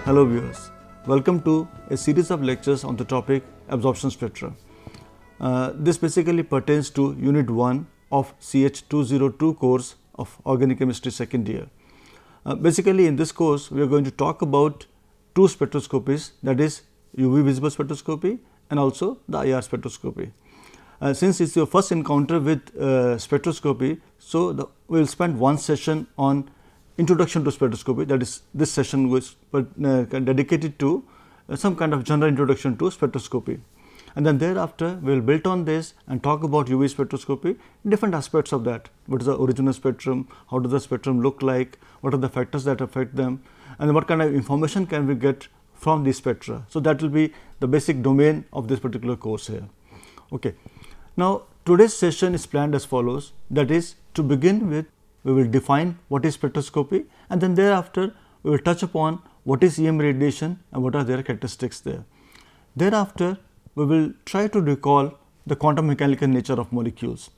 Hello viewers, welcome to a series of lectures on the topic absorption spectra. This basically pertains to Unit 1 of CH202 course of Organic Chemistry second year. Basically in this course we are going to talk about two spectroscopies, that is UV visible spectroscopy and also the IR spectroscopy. Since it is your first encounter with spectroscopy, so we will spend one session on introduction to spectroscopy, that is this session was dedicated to some kind of general introduction to spectroscopy. And then thereafter we will build on this and talk about UV spectroscopy, different aspects of that. What is the original spectrum, how does the spectrum look like, what are the factors that affect them, and what kind of information can we get from these spectra. So that will be the basic domain of this particular course here. Okay. Now today's session is planned as follows, that is, to begin with we will define what is spectroscopy, and then thereafter we will touch upon what is EM radiation and what are their characteristics there. Thereafter we will try to recall the quantum mechanical nature of molecules.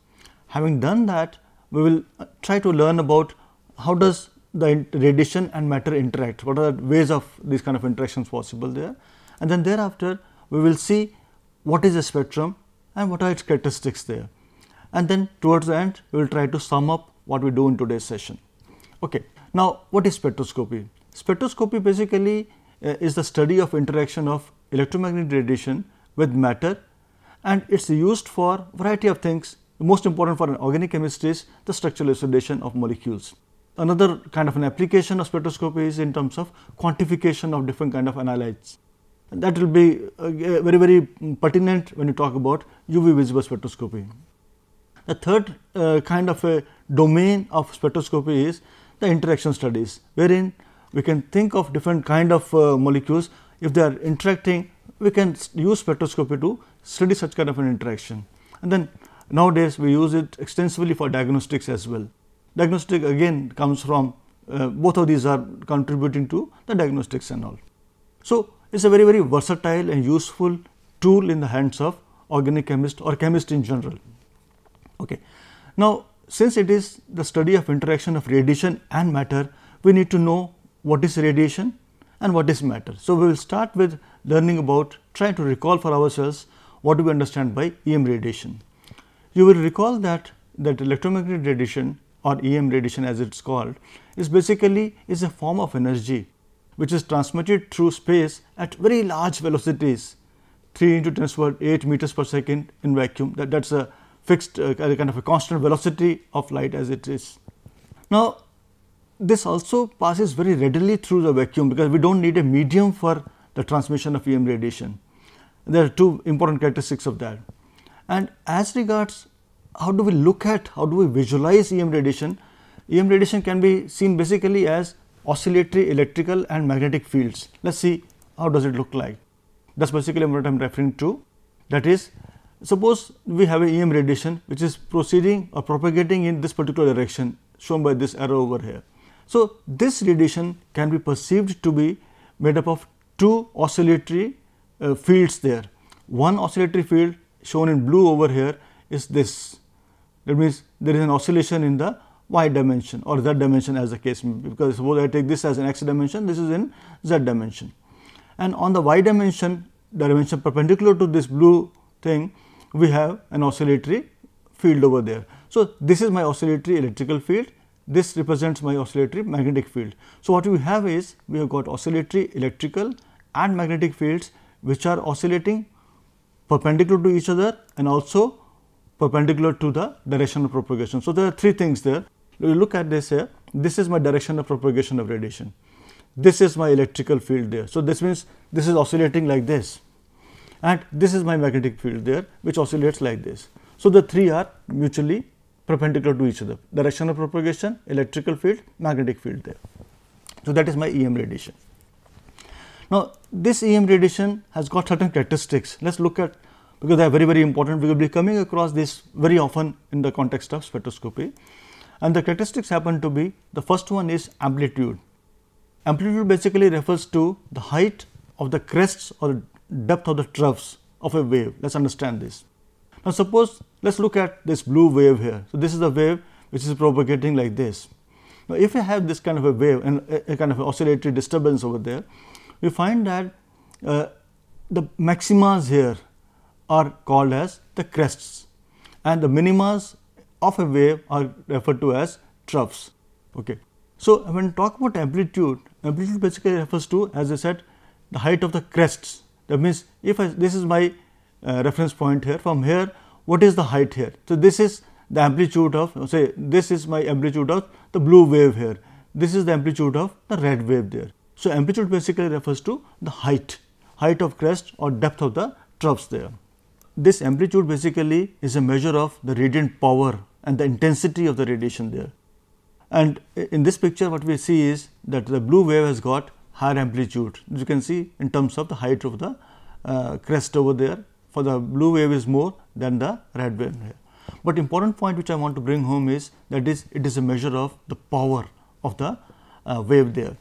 Having done that, we will try to learn about how does the radiation and matter interact, what are the ways of these kind of interactions possible there, and then thereafter we will see what is a spectrum and what are its characteristics there, and then towards the end we will try to sum up what we do in today's session. Okay. Now what is spectroscopy? Spectroscopy basically is the study of interaction of electromagnetic radiation with matter, and it is used for variety of things. The most important for an organic chemistry is the structural elucidation of molecules. Another kind of an application of spectroscopy is in terms of quantification of different kind of analytes. And that will be very pertinent when you talk about UV visible spectroscopy. The third kind of a domain of spectroscopy is the interaction studies, wherein we can think of different kind of molecules. If they are interacting, we can use spectroscopy to study such kind of an interaction. And then nowadays we use it extensively for diagnostics as well. Diagnostic again comes from both of these are contributing to the diagnostics and all. So it is a very versatile and useful tool in the hands of organic chemist or chemist in general. Okay. Now since it is the study of interaction of radiation and matter, we need to know what is radiation and what is matter. So we will start with learning about, trying to recall for ourselves what do we understand by EM radiation. You will recall that electromagnetic radiation or EM radiation as it is called is basically a form of energy which is transmitted through space at very large velocities, 3 × 10⁸ meters per second in vacuum. That is a fixed kind of a constant velocity of light as it is. Now this also passes very readily through the vacuum because we do not need a medium for the transmission of EM radiation. There are two important characteristics of that. And as regards how do we look at, how do we visualize EM radiation can be seen basically as oscillatory electrical and magnetic fields. Let us see how does it look like. That is basically what I am referring to. That is, suppose we have a EM radiation which is proceeding or propagating in this particular direction shown by this arrow over here. So this radiation can be perceived to be made up of two oscillatory fields there. One oscillatory field shown in blue over here is this. That means there is an oscillation in the y dimension or z dimension as the case may be, because suppose I take this as an x dimension, this is in z dimension. And on the y dimension perpendicular to this blue thing, we have an oscillatory field over there. So this is my oscillatory electrical field, this represents my oscillatory magnetic field. So what we have is, we have got oscillatory electrical and magnetic fields which are oscillating perpendicular to each other and also perpendicular to the direction of propagation. So there are three things there. We look at this here, this is my direction of propagation of radiation, this is my electrical field there. So this means this is oscillating like this, and this is my magnetic field there which oscillates like this. So the three are mutually perpendicular to each other, direction of propagation, electrical field, magnetic field there. So that is my EM radiation. Now this EM radiation has got certain characteristics. Let us look at, because they are very important, we will be coming across this very often in the context of spectroscopy. And the characteristics happen to be, the first one is amplitude. Amplitude basically refers to the height of the crests or depth of the troughs of a wave. Let us understand this. Now suppose, let us look at this blue wave here. So this is the wave which is propagating like this. Now if I have this kind of a wave and a kind of oscillatory disturbance over there, we find that the maximas here are called as the crests and the minimas of a wave are referred to as troughs. Okay. So, when we talk about amplitude, amplitude basically refers to, as I said, the height of the crests. That means, if this is my reference point here, from here what is the height here? So, this is the amplitude of, say this is my amplitude of the blue wave here, this is the amplitude of the red wave there. So, amplitude basically refers to the height of crest or depth of the troughs there. This amplitude basically is a measure of the radiant power and the intensity of the radiation there. And in this picture what we see is that the blue wave has got higher amplitude. As you can see in terms of the height of the crest over there, for the blue wave is more than the red wave here. But important point which I want to bring home is that it is a measure of the power of the wave there.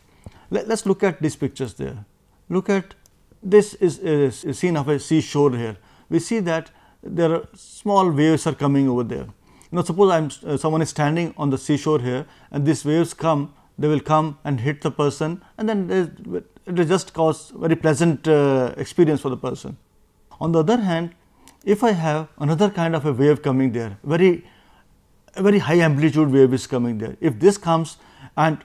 Let us look at these pictures there. Look at this is a scene of a seashore here. We see that there are small waves are coming over there. Now, suppose someone is standing on the seashore here and these waves come, they will come and hit the person, and then it will just cause very pleasant experience for the person. On the other hand, if I have another kind of a wave coming there, a very high amplitude wave is coming there. If this comes and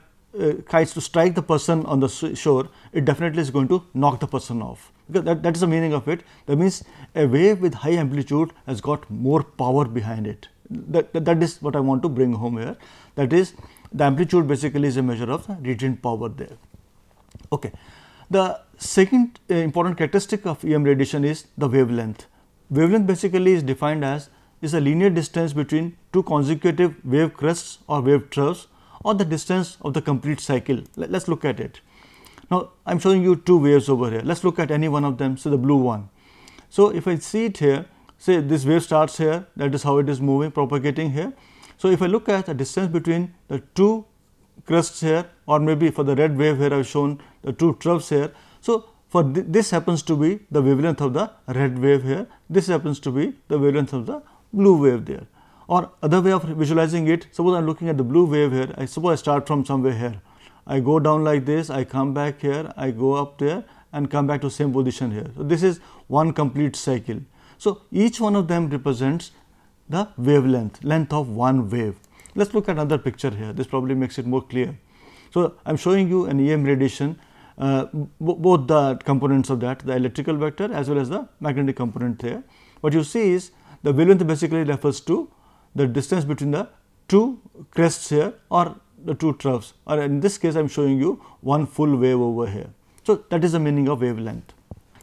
tries to strike the person on the shore, it definitely is going to knock the person off, because that is the meaning of it. That means a wave with high amplitude has got more power behind it. That is what I want to bring home here. That is, the amplitude basically is a measure of the radiant power there. Okay. The second important characteristic of EM radiation is the wavelength. Wavelength basically is defined as a linear distance between two consecutive wave crests or wave troughs, or the distance of the complete cycle. Let us look at it. Now, I am showing you two waves over here. Let us look at any one of them. So, the blue one. So, if I see it here, say this wave starts here, that is how it is moving, propagating here. So, if I look at the distance between the two crests here, or maybe for the red wave here I have shown the two troughs here. So, for this happens to be the wavelength of the red wave here, this happens to be the wavelength of the blue wave there. Or other way of visualizing it, suppose I am looking at the blue wave here, I suppose I start from somewhere here, I go down like this, I come back here, I go up there and come back to same position here. So, this is one complete cycle. So, each one of them represents the wavelength, length of one wave. Let us look at another picture here, this probably makes it more clear. So, I am showing you an EM radiation, both the components of that, the electrical vector as well as the magnetic component there. What you see is the wavelength basically refers to the distance between the two crests here or the two troughs, or in this case I am showing you one full wave over here. So, that is the meaning of wavelength.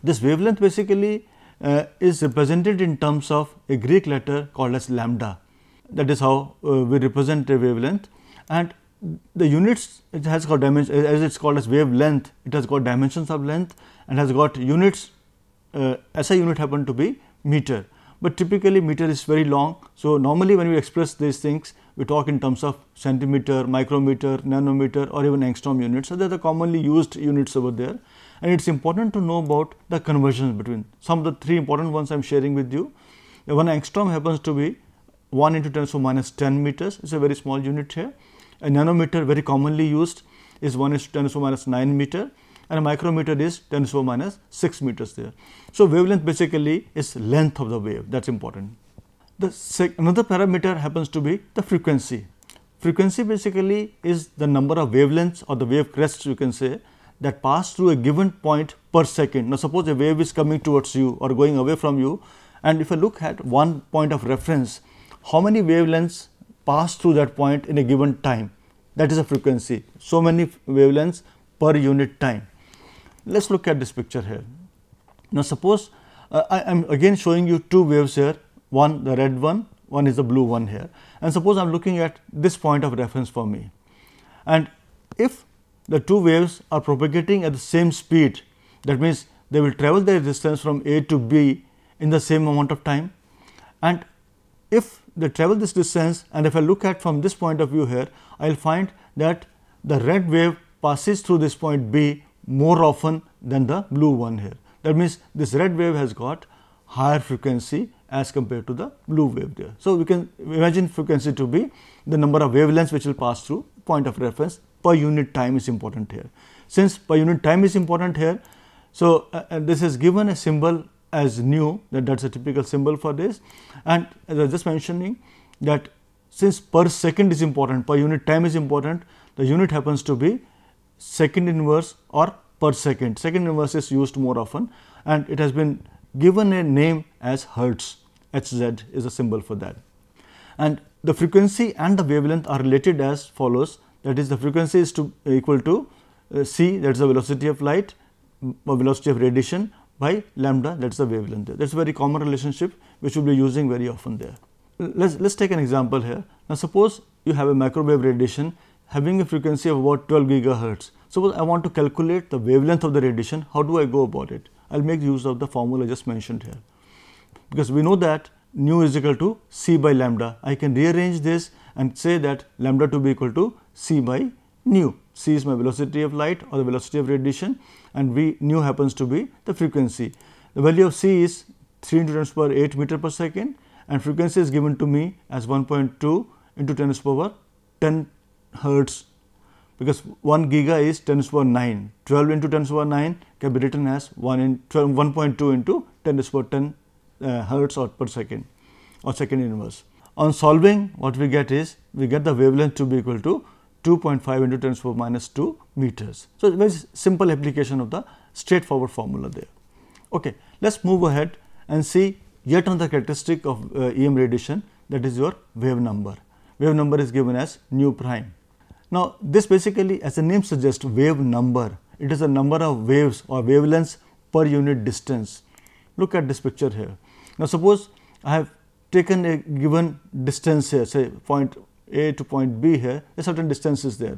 This wavelength basically is represented in terms of a Greek letter called as lambda. That is how we represent a wavelength, and the units, it has got dimensions, as it is called as wavelength, it has got dimensions of length and has got units. SI unit happen to be meter, but typically meter is very long. So, normally when we express these things, we talk in terms of centimeter, micrometer, nanometer or even angstrom units. So, they are the commonly used units over there, and it is important to know about the conversions between some of the three important ones I am sharing with you. The 1 angstrom happens to be 1 into 10⁻⁻10 meters, it is a very small unit here. A nanometer very commonly used is 1 into 10⁻⁹ meter, and a micrometer is 10⁻⁶ meters there. So, wavelength basically is length of the wave, that is important. Another parameter happens to be the frequency. Frequency basically is the number of wavelengths or the wave crests, you can say, that pass through a given point per second. Now, suppose a wave is coming towards you or going away from you, and if I look at one point of reference, how many wavelengths pass through that point in a given time, that is a frequency. So many wavelengths per unit time. Let us look at this picture here. Now, suppose I am again showing you two waves here, one the red one is the blue one here, and suppose I am looking at this point of reference for me, and if the two waves are propagating at the same speed, that means they will travel their distance from A to B in the same amount of time, and if they travel this distance, and if I look at from this point of view here, I will find that the red wave passes through this point B more often than the blue one here. That means, this red wave has got higher frequency as compared to the blue wave there. So, we can imagine frequency to be the number of wavelengths which will pass through point of reference per unit time is important here. since per unit time is important here, so this is given a symbol as nu, that's a typical symbol for this. And as I was just mentioning that since per second is important, per unit time is important, the unit happens to be second inverse or per second. Second inverse is used more often, and it has been given a name as hertz. Hz is a symbol for that. And the frequency and the wavelength are related as follows, that is, the frequency is equal to c, that is the velocity of light, or velocity of radiation, by lambda, that is the wavelength there. That is a very common relationship which we will be using very often there. Let's take an example here. Now, suppose you have a microwave radiation having a frequency of about 12 gigahertz. Suppose I want to calculate the wavelength of the radiation. How do I go about it? I will make use of the formula I just mentioned here, because we know that nu is equal to c by lambda. I can rearrange this and say that lambda to be equal to c by nu. C is my velocity of light or the velocity of radiation, and nu happens to be the frequency. The value of c is 3 into 10 to the power 8 meter per second, and frequency is given to me as 1.2 into 10 to the power 10 hertz, because 1 giga is 10 to the power 9. 12 into 10 to the power 9 can be written as 1.2 into 10 to the power 10 hertz or per second or second inverse. On solving, what we get is, we get the wavelength to be equal to 2.5 into 10 to the power minus 2 meters. So, it is a very simple application of the straightforward formula there. Okay, let us move ahead and see yet another characteristic of EM radiation, that is your wave number. Wave number is given as nu prime. Now, this basically, as the name suggests, wave number, it is the number of waves or wavelengths per unit distance. Look at this picture here. Now, suppose I have taken a given distance here, say point A to point B here, a certain distance is there.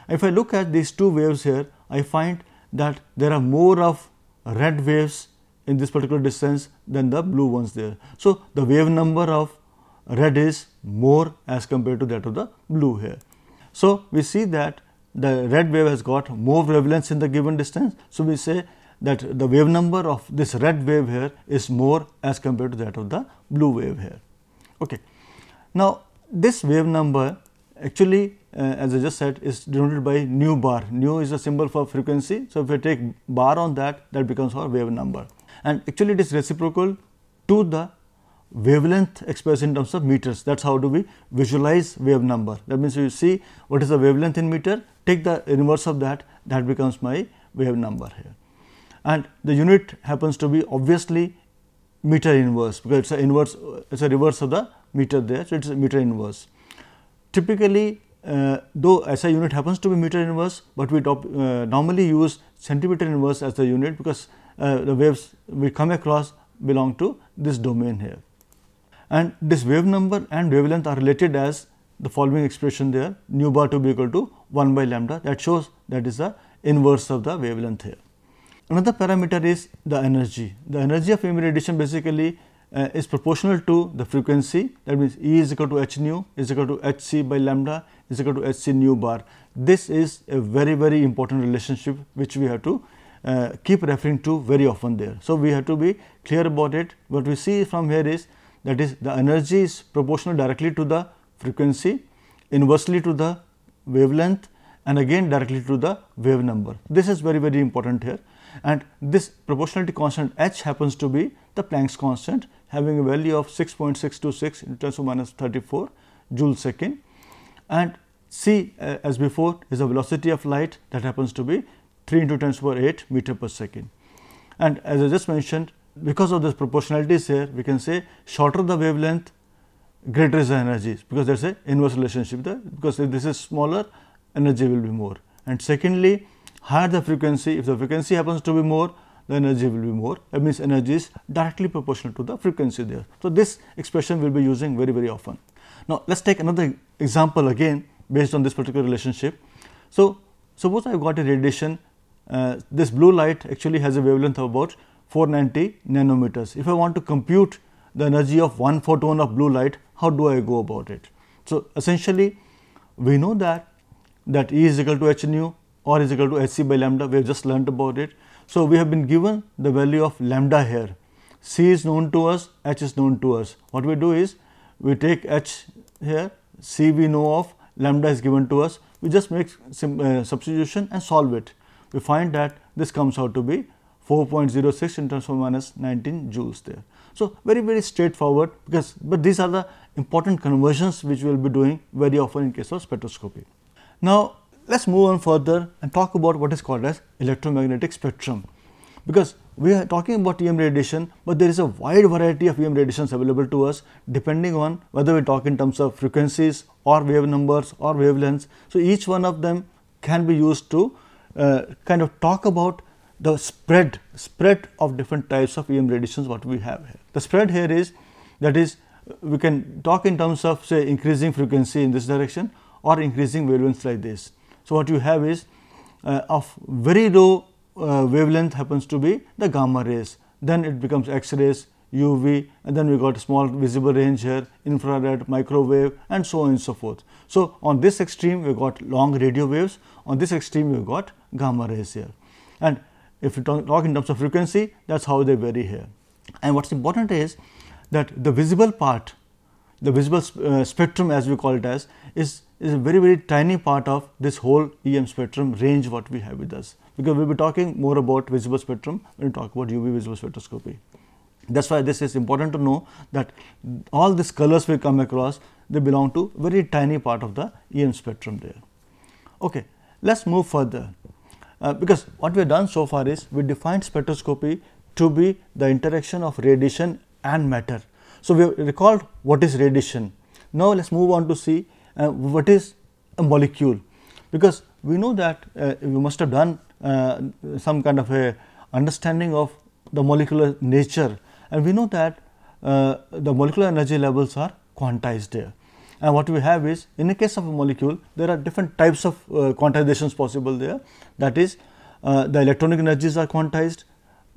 If I look at these two waves here, I find that there are more of red waves in this particular distance than the blue ones there. So, the wave number of red is more as compared to that of the blue here. So, we see that the red wave has got more wavelengths in the given distance. So, we say that the wave number of this red wave here is more as compared to that of the blue wave here. Okay. Now, this wave number actually, as I just said, is denoted by nu bar. Nu is a symbol for frequency. So, if I take bar on that, that becomes our wave number, and actually it is reciprocal to the wavelength expressed in terms of meters. That is how do we visualize wave number. That means, you see what is the wavelength in meter, take the inverse of that, that becomes my wave number here. And the unit happens to be obviously meter inverse, because it is a inverse, it is a reverse of the meter there. So, it is a meter inverse. Typically, though SI unit happens to be meter inverse, but we normally use centimeter inverse as the unit, because the waves we come across belong to this domain here. And this wave number and wavelength are related as the following expression there, nu bar to be equal to 1 by lambda, that shows that is the inverse of the wavelength here. Another parameter is the energy. The energy of EM radiation basically is proportional to the frequency, that means E is equal to h nu is equal to h c by lambda is equal to h c nu bar. This is a very important relationship which we have to keep referring to very often there. So, we have to be clear about it. What we see from here is, that is, the energy is proportional directly to the frequency, inversely to the wavelength, and again directly to the wave number. This is very important here, and this proportionality constant h happens to be the Planck's constant, having a value of 6.626 in terms of minus 34 joule second, and c as before is the velocity of light, that happens to be 3 into 10 to the power 8 meter per second. And as I just mentioned, because of this proportionalities here, we can say shorter the wavelength, greater is the energy, because there is a inverse relationship there, because if this is smaller, energy will be more. And secondly, higher the frequency, if the frequency happens to be more, the energy will be more, that means energy is directly proportional to the frequency there. So, this expression we will be using very often. Now, let us take another example again based on this particular relationship. So, suppose I have got a radiation, this blue light actually has a wavelength of about 490 nanometers. If I want to compute the energy of 1 photon of blue light, how do I go about it? So, essentially we know that E is equal to h nu or is equal to h c by lambda, we have just learnt about it. So, we have been given the value of lambda here, c is known to us, h is known to us. What we do is, we take h here, c we know of, lambda is given to us, we just make substitution and solve it. we find that this comes out to be 4.06 in terms of minus 19 joules there. So, very straightforward, because but these are the important conversions which we will be doing very often in case of spectroscopy. Now, let us move on further and talk about what is called as electromagnetic spectrum, because we are talking about EM radiation, but there is a wide variety of EM radiations available to us depending on whether we talk in terms of frequencies or wave numbers or wavelengths. So, each one of them can be used to kind of talk about the spread of different types of EM radiations what we have here. The spread here is, that is, we can talk in terms of say increasing frequency in this direction or increasing wavelengths like this. So, what you have is of very low wavelength happens to be the gamma rays, then it becomes X-rays, UV, and then we got small visible range here, infrared, microwave, and so on and so forth. So, on this extreme we got long radio waves, on this extreme we got gamma rays here, and if you talk in terms of frequency, that is how they vary here. And what is important is that the visible part, the visible spectrum as we call it as, is a very tiny part of this whole EM spectrum range what we have with us, because we will be talking more about visible spectrum when we talk about UV visible spectroscopy. That is why this is important to know that all these colors we come across, they belong to very tiny part of the EM spectrum there. Okay, let us move further. Because what we have done so far is we defined spectroscopy to be the interaction of radiation and matter. So, we have recalled what is radiation. Now, let us move on to see what is a molecule, because we know that we must have done some kind of a understanding of the molecular nature, and we know that the molecular energy levels are quantized there. And what we have is, in the case of a molecule, there are different types of quantizations possible there. That is, the electronic energies are quantized,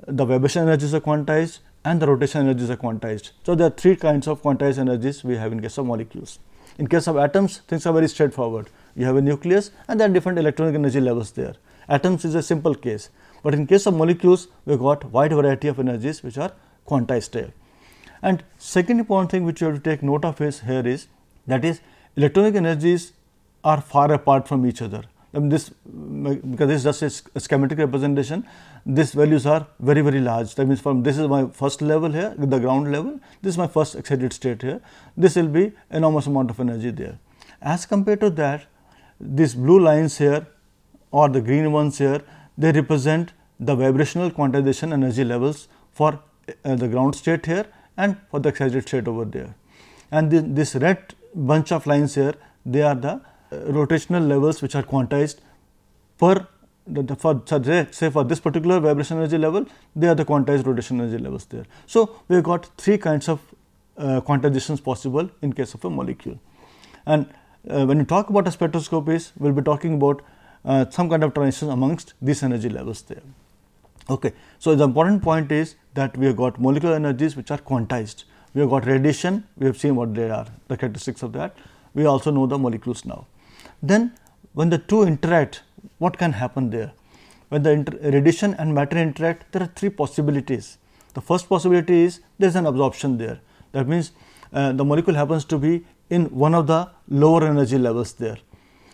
the vibration energies are quantized, and the rotation energies are quantized. So, there are three kinds of quantized energies we have in case of molecules. In case of atoms, things are very straightforward. You have a nucleus and there are different electronic energy levels there. Atoms is a simple case, but in case of molecules, we have got wide variety of energies which are quantized there. And second important thing which you have to take note of is here is, that is, electronic energies are far apart from each other. I mean this, because this is just a schematic representation, these values are very large. That means from this is my first level here, the ground level, this is my first excited state here, this will be enormous amount of energy there. As compared to that, these blue lines here or the green ones here, they represent the vibrational quantization energy levels for the ground state here and for the excited state over there. And this red bunch of lines here, they are the rotational levels which are quantized per say for this particular vibration energy level, they are the quantized rotation energy levels there. So, we have got three kinds of quantizations possible in case of a molecule. And when you talk about spectroscopies, we will be talking about some kind of transition amongst these energy levels there. Okay. So, the important point is that we have got molecular energies which are quantized. We have got radiation, we have seen what they are, the characteristics of that. We also know the molecules now. Then, when the two interact, what can happen there? When the radiation and matter interact, there are three possibilities. The first possibility is there is an absorption there. That means, the molecule happens to be in one of the lower energy levels there,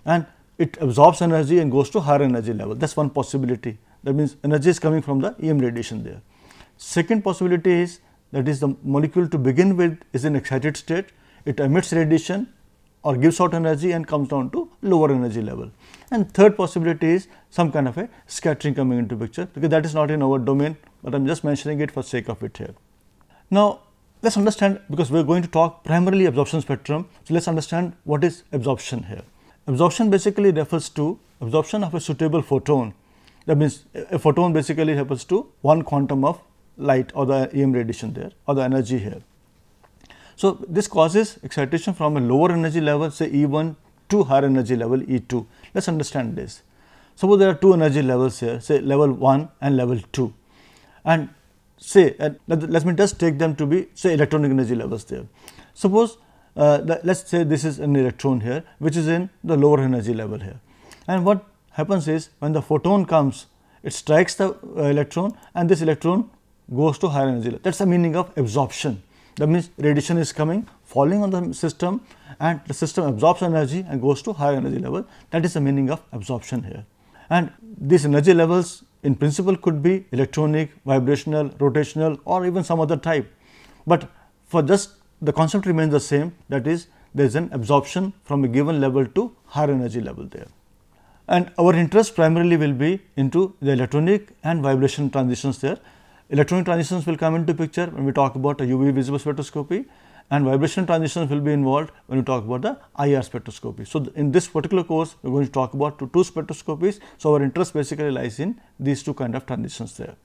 and it absorbs energy and goes to higher energy level. That is one possibility. That means, energy is coming from the EM radiation there. Second possibility is, that is, the molecule to begin with is in excited state, it emits radiation or gives out energy and comes down to lower energy level. And third possibility is some kind of a scattering coming into picture, because that is not in our domain, but I am just mentioning it for sake of it here. Now, let us understand, because we are going to talk primarily absorption spectrum. So, let us understand what is absorption here. Absorption basically refers to absorption of a suitable photon. That means, a photon basically refers to one quantum of light or the EM radiation there or the energy here. So, this causes excitation from a lower energy level, say E1, to higher energy level E2. Let us understand this. Suppose there are two energy levels here, say level 1 and level 2, and say let me just take them to be say electronic energy levels there. Suppose let us say this is an electron here which is in the lower energy level here, and what happens is when the photon comes, it strikes the electron and this electron goes to higher energy level. That is the meaning of absorption. That means, radiation is coming, falling on the system, and the system absorbs energy and goes to higher energy level. That is the meaning of absorption here. And these energy levels in principle could be electronic, vibrational, rotational, or even some other type. But for just the concept remains the same, that is, there is an absorption from a given level to higher energy level there. And our interest primarily will be into the electronic and vibration transitions there. Electronic transitions will come into picture when we talk about a UV visible spectroscopy, and vibration transitions will be involved when we talk about the IR spectroscopy. So, in this particular course we are going to talk about two spectroscopies. So, our interest basically lies in these two kind of transitions there,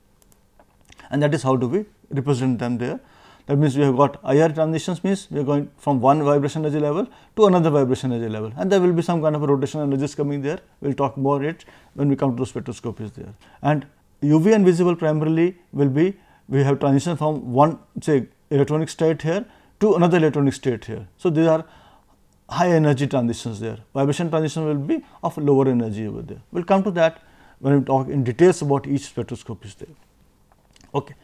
and that is how do we represent them there. That means we have got IR transitions, means we are going from one vibration energy level to another vibration energy level, and there will be some kind of a rotational energies coming there. We will talk about it when we come to the spectroscopies there. And UV and visible primarily will be, we have transition from one, say, electronic state here to another electronic state here. So, these are high energy transitions there. Vibration transition will be of lower energy over there. We will come to that when we talk in details about each spectroscopy there. Okay.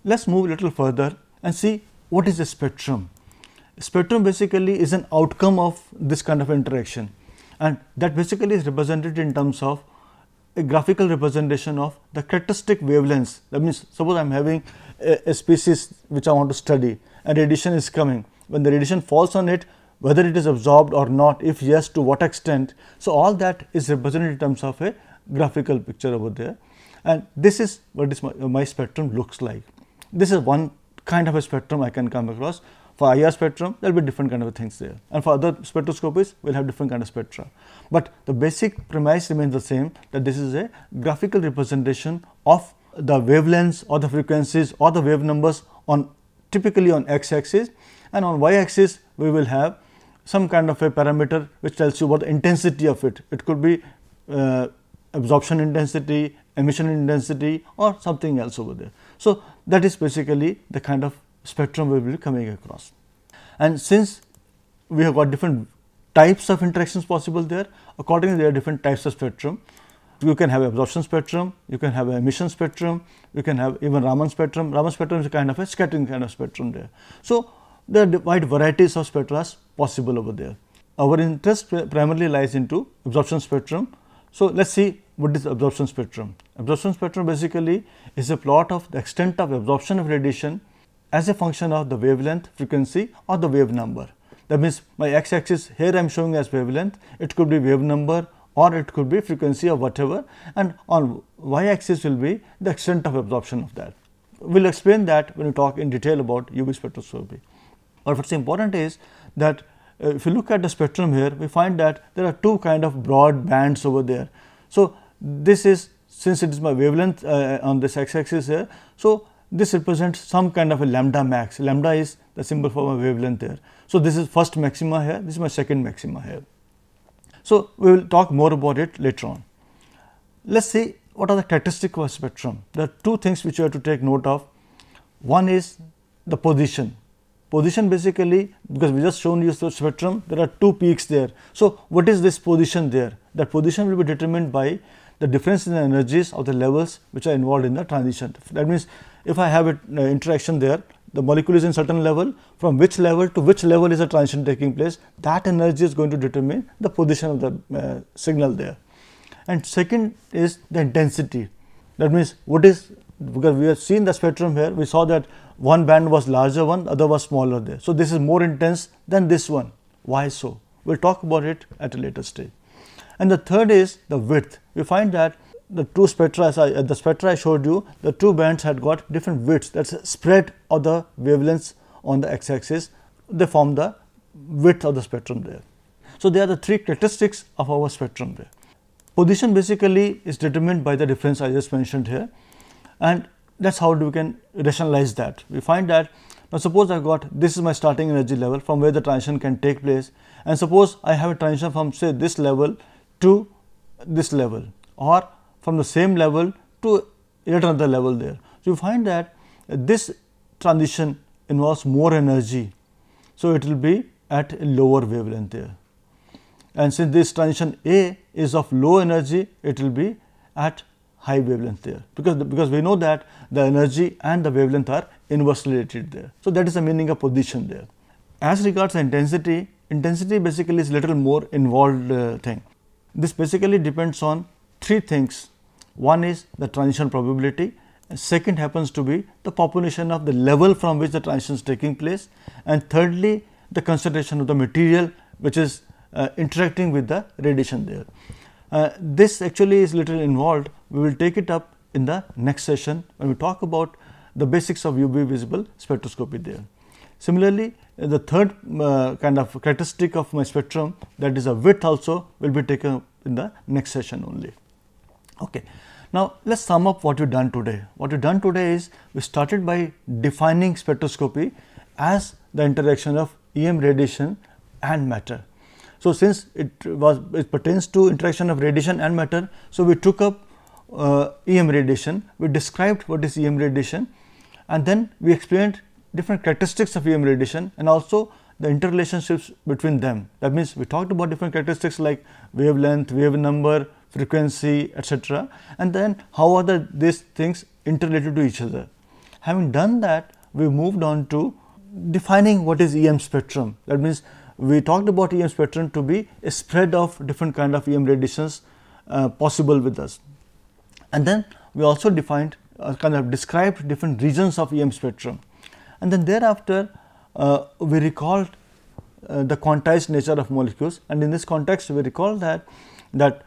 Let us move a little further and see what is a spectrum. A spectrum basically is an outcome of this kind of interaction, and that basically is represented in terms of a graphical representation of the characteristic wavelengths. That means, suppose I am having a species which I want to study, and radiation is coming. When the radiation falls on it, whether it is absorbed or not, if yes, to what extent. So, all that is represented in terms of a graphical picture over there, and this is what is my spectrum looks like. This is one kind of a spectrum I can come across. For IR spectrum, there will be different kind of things there, and for other spectroscopies, we will have different kind of spectra. But the basic premise remains the same, that this is a graphical representation of the wavelengths or the frequencies or the wave numbers on typically on x axis, and on y axis we will have some kind of a parameter which tells you about the intensity of it. It could be absorption intensity, emission intensity, or something else over there. So, that is basically the kind of spectrum we will be coming across. And since we have got different types of interactions possible there, accordingly there are different types of spectrum. You can have absorption spectrum, you can have an emission spectrum, you can have even Raman spectrum. Raman spectrum is a kind of a scattering kind of spectrum there. So, there are wide varieties of spectra possible over there. Our interest primarily lies into absorption spectrum. So, let us see what is absorption spectrum. Absorption spectrum basically is a plot of the extent of absorption of radiation as a function of the wavelength, frequency, or the wave number. That means, my x axis here I am showing as wavelength, it could be wave number or it could be frequency or whatever, and on y axis will be the extent of absorption of that. We will explain that when we talk in detail about UV spectroscopy. But what is important is that if you look at the spectrum here, we find that there are two kind of broad bands over there. So, this is, since it is my wavelength on this x axis here, so this represents some kind of a lambda max. Lambda is the symbol for my wavelength there. So, this is first maxima here, this is my second maxima here. So, we will talk more about it later on. Let us see what are the characteristics of a spectrum. There are two things which you have to take note of. One is the position. Position basically, because we just shown you the spectrum, there are two peaks there. So, what is this position there? That position will be determined by the difference in the energies of the levels which are involved in the transition. That means, if I have an interaction there, the molecule is in certain level, from which level to which level is the transition taking place, that energy is going to determine the position of the signal there. And second is the intensity. That means, what is, because we have seen the spectrum here, we saw that one band was larger one, other was smaller there. So, this is more intense than this one. Why so? We will talk about it at a later stage. And the third is the width. We find that the two spectra, the spectra I showed you, the two bands had got different widths, that is spread of the wavelengths on the x axis, they form the width of the spectrum there. So, they are the three characteristics of our spectrum there. Position basically is determined by the difference I just mentioned here, and that is how we can rationalize that. We find that, now suppose I got, this is my starting energy level from where the transition can take place, and suppose I have a transition from say this level to this level, or from the same level to yet another level there. So, you find that this transition involves more energy. So, it will be at a lower wavelength there, and since this transition A is of low energy, it will be at high wavelength there, because we know that the energy and the wavelength are inversely related there. So, that is the meaning of position there. As regards the intensity, intensity basically is little more involved thing. This basically depends on three things. One is the transition probability, second happens to be the population of the level from which the transition is taking place, and thirdly the concentration of the material which is interacting with the radiation there. This actually is little involved. We will take it up in the next session when we talk about the basics of UV visible spectroscopy there. Similarly, the third kind of characteristic of my spectrum, that is a width, also will be taken up in the next session only. Okay. Now, let us sum up what we have done today. What we have done today is we started by defining spectroscopy as the interaction of EM radiation and matter. So, since it pertains to interaction of radiation and matter, so we took up EM radiation, we described what is EM radiation, and then we explained different characteristics of EM radiation and also the interrelationships between them. That means, we talked about different characteristics like wavelength, wave number, frequency, etc., and then how are these things interrelated to each other. Having done that, we moved on to defining what is EM spectrum. That means, we talked about EM spectrum to be a spread of different kind of EM radiations possible with us, and then we also defined kind of described different regions of EM spectrum, and then thereafter we recalled the quantized nature of molecules, and in this context we recall that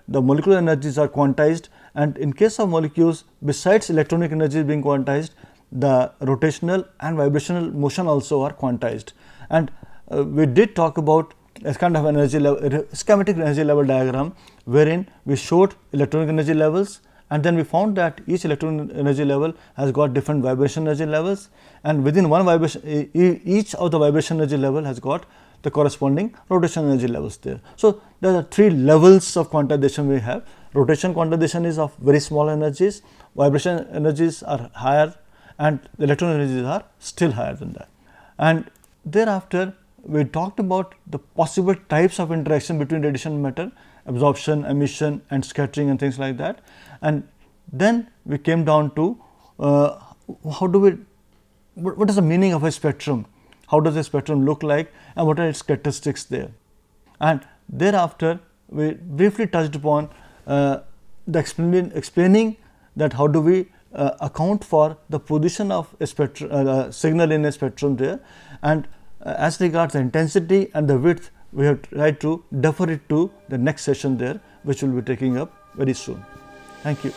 the molecular energies are quantized, and in case of molecules, besides electronic energy being quantized, the rotational and vibrational motion also are quantized. And we did talk about a kind of energy level, schematic energy level diagram, wherein we showed electronic energy levels, and then we found that each electron energy level has got different vibration energy levels, and within one vibration, each of the vibration energy level has got the corresponding rotation energy levels there. So, there are three levels of quantization we have. Rotation quantization is of very small energies, vibration energies are higher, and the electron energies are still higher than that. And thereafter, we talked about the possible types of interaction between radiation and matter, absorption, emission and scattering and things like that. And then we came down to what is the meaning of a spectrum, how does a spectrum look like, and what are its characteristics there. And thereafter, we briefly touched upon explaining that how do we account for the position of a signal in a spectrum there, and as regards the intensity and the width, we have tried to defer it to the next session there, which we will be taking up very soon. Thank you.